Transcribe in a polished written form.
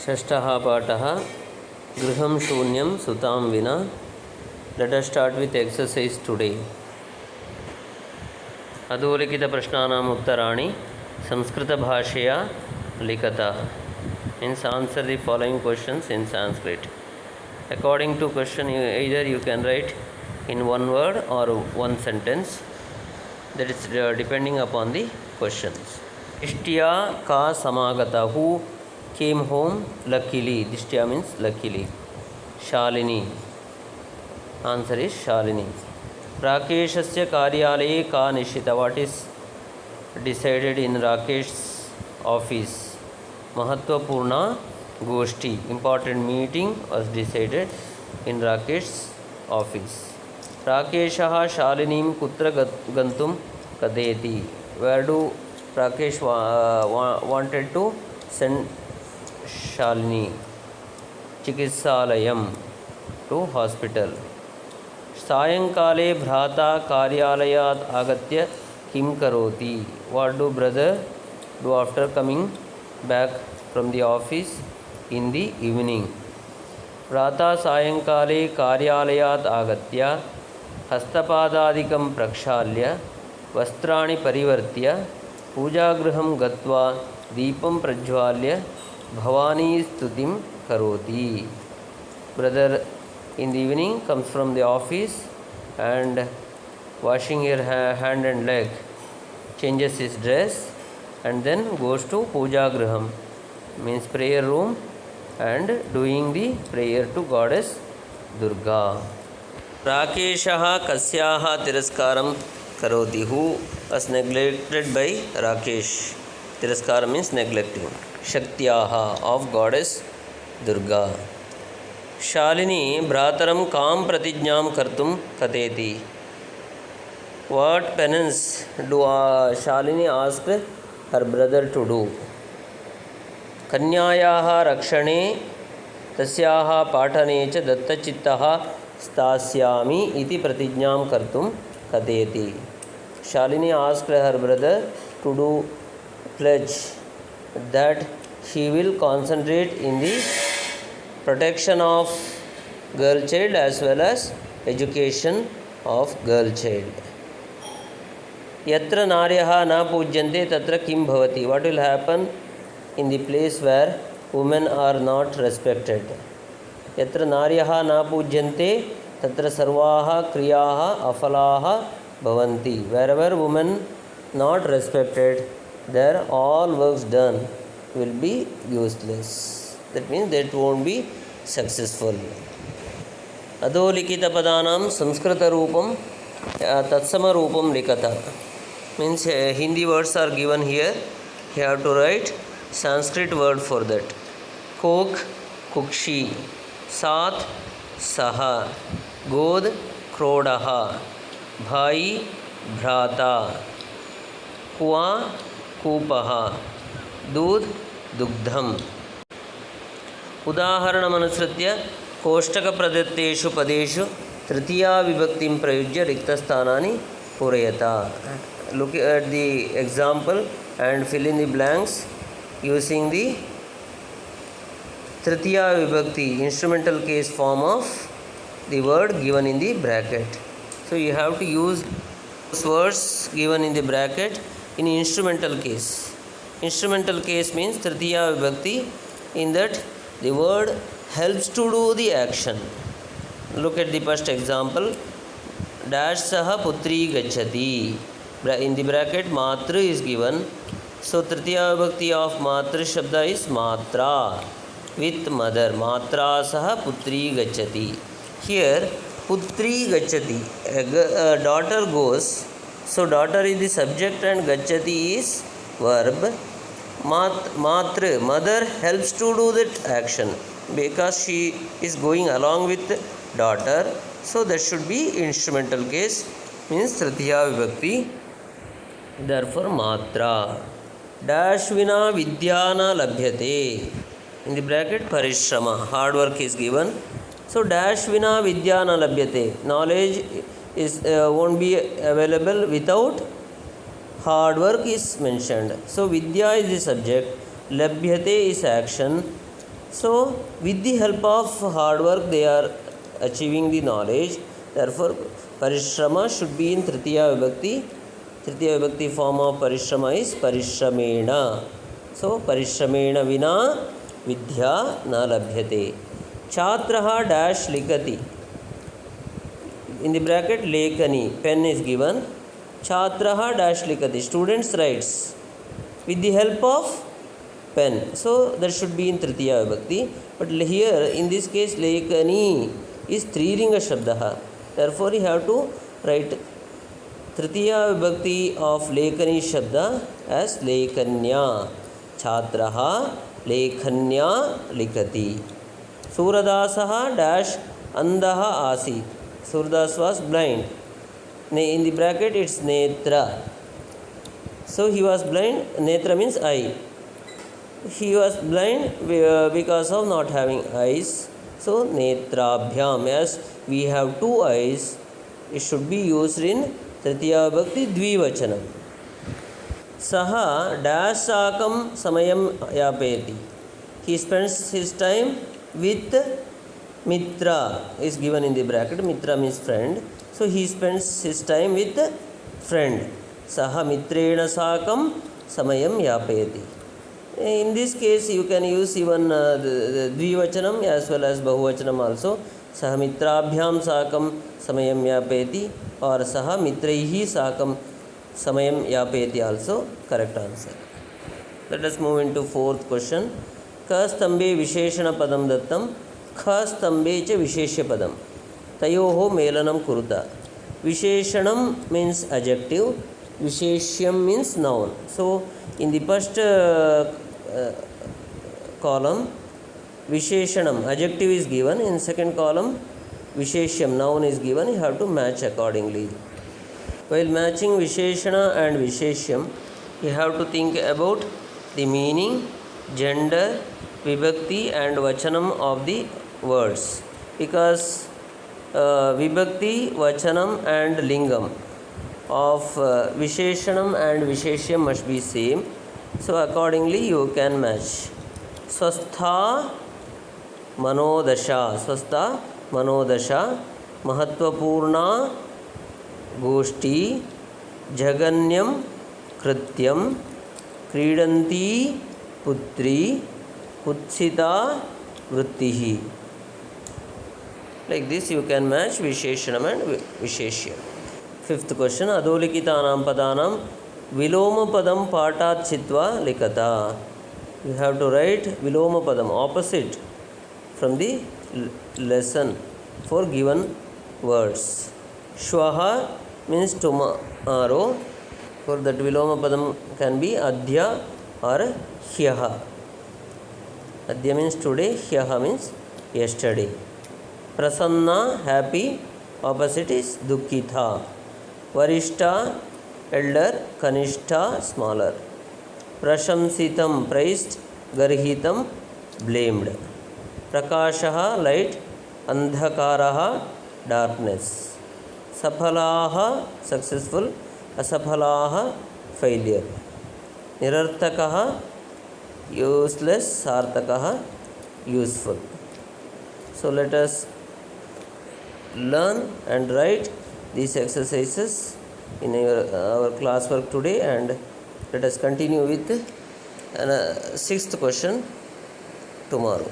षष्ठः पाठः गृहं शून्यं सुतां विना. Let us start with exercise today. अधोलिखितप्रश्नानाम् उत्तराणि संस्कृतभाषया लिखतः. Means answer the following questions in Sanskrit. According to question, either you can write in one word or one sentence. That is depending upon the questions. Dishtya ka samagata, who came home luckily. Dishtya means luckily. Shalini. Answer is Shalini. Rakeshasya karyalaye ka nishita, what is decided in Rakesh's office? Mahatvapurna goshti, important meeting was decided in Rakesh's office. Rakeshaha Shalinim kutra gantum kadeti, where do Rakesh wanted to send Shalini? Chikitsalayam, to hospital. सायंकाले भ्राता कार्यालयात् आगत्य किं करोति, what do brother do after coming back from the office in the evening? भ्राता सायंकाले कार्यालयात् आगत्य हस्तपादादिकं प्रक्षाल्य वस्त्राणि परिवर्त्य पूजागृहं गत्वा दीपं प्रज्वाल्य भवानी स्तुतिं करोति. Brother in the evening comes from the office and washing your hand and leg, changes his dress and then goes to puja graham, means prayer room, and doing the prayer to goddess Durga. Rakeshaha kasyaha tiraskaram karoti, who was neglected by Rakesh. Tiraskara means neglecting. Shaktyaha, of goddess Durga. Shalini Bhrataram Kam Pratijnam Kartum Kateti, what penance do Shalini ask her brother to do? Kanyayaha Rakshane Tasyaha Patane cha Dattachittaha Stasyami iti Pratijnam Kartum Kateti. Shalini asked her brother to do pledge that she will concentrate in the protection of girl child as well as education of girl child. Yatra naryaha na pujyante tatra kim bhavati, what will happen in the place where women are not respected? Yatra naryaha na pujyante tatra sarvaha kriyaha afalaha bhavanti, wherever women not respected, there all works done will be useless. That means that won't be successful. Adholikita padanam Sanskrita roopam tatsama roopam likata, means Hindi words are given here. You have to write Sanskrit word for that. Kok, kukshi. Sat, saha. God, krodaha. Bhai, bhrata. Kua, kupaha. Dudh, dugdham. उदाहरणमनुसृत्य कोष्टकप्रदत्तेषु पदेषु तृतीया विभक्तिं प्रयुज्य रिक्तस्थानानि पूरयता. Look at the example and fill in the blanks using the tritiya vibhakti, instrumental case form of the word given in the bracket. So you have to use those words given in the bracket in instrumental case. Instrumental case means tritiya vibhakti, in that the word helps to do the action. Look at the first example. Dash saha putri gacchati. In the bracket matra is given. So tritiya vibhakti of matra shabda is matra, with mother. Matra saha putri gacchati. Here putri gacchati, a daughter goes. So daughter is the subject and gacchati is verb. Matra, mother, helps to do that action because she is going along with daughter. So that should be instrumental case, means tritiya vibhakti. Therefore matra. Dash vina vidyana labhyate. In the bracket parishrama, hard work is given. So dash vina vidyana labhyate, knowledge is won't be available without hard work is mentioned. So vidya is the subject, labhyate is action, So with the help of hard work they are achieving the knowledge. Therefore parishrama should be in tritiya vibhakti. Tritiya vibhakti form of parishrama is parishramena. So parishramena vina vidya na labhyate. Chhatraha dash likati. In the bracket lekani, pen is given. Chhatraha dash likati, students writes with the help of pen. So that should be in tritiya vibhakti. But here in this case lekani is trilinga shabdaha. Therefore you have to write tritiya vibhakti of lekani shabda as lekanya. Chhatraha lekanya likati. Suradasaha dash andaha asit. Surdas was blind. In the bracket it's netra. So he was blind. Netra means eye. He was blind because of not having eyes. So netrabhyam, as we have two eyes, it should be used in tritiya vibhakti dvivachanam. Saha dash sakam samayam yapeti. He spends his time with mitra is given in the bracket. Mitra means friend. So he spends his time with friend. Saha mitrena sakam samayam yapeti. In this case you can use even the dvivachanam as well as bahuvachanam also. Saha mitrabhyam sakam samayam yapeti or saha mitraihi sakam samayam yapeti also correct answer. Let us move into fourth question. Kastambhe visheshana padam dattam. Khastambhe cha visheshya padam. Tayoho melanam kuruta. Visheshanam means adjective. Visheshyam means noun. So in the first column Visheshanam adjective is given. In second column Visheshyam noun is given. You have to match accordingly. While matching Visheshana and Visheshyam, you have to think about the meaning, gender, vibhakti and vachanam of the words. Because vibhakti, vachanam and lingam of Visheshanam and Visheshyam must be same. So accordingly you can match. Swastha manodasha. Swastha manodasha. Mahatvapurna goshti. Jaganyam krityam. Kridanti putri. Kutsita vrittihi. Like this you can match Visheshanam and Visheshya. Fifth question. Adolikitanam padanam viloma padam patat chitva likata. You have to write viloma padam opposite from the lesson for given words. Shwaha means tomorrow. For that viloma padam can be adhya or hyaha. Adhya means today, hyaha means yesterday. Prasanna happy, opposite is dukkitha. Varishta elder, kanishta smaller. Prashamsitam praised, garhitam blamed. Prakashaha light, andhakaraha darkness. Safalaha successful, asafalaha failure. Nirartakaha useless, sartakaha useful. So let us learn and write these exercises in our classwork today, and let us continue with sixth question tomorrow.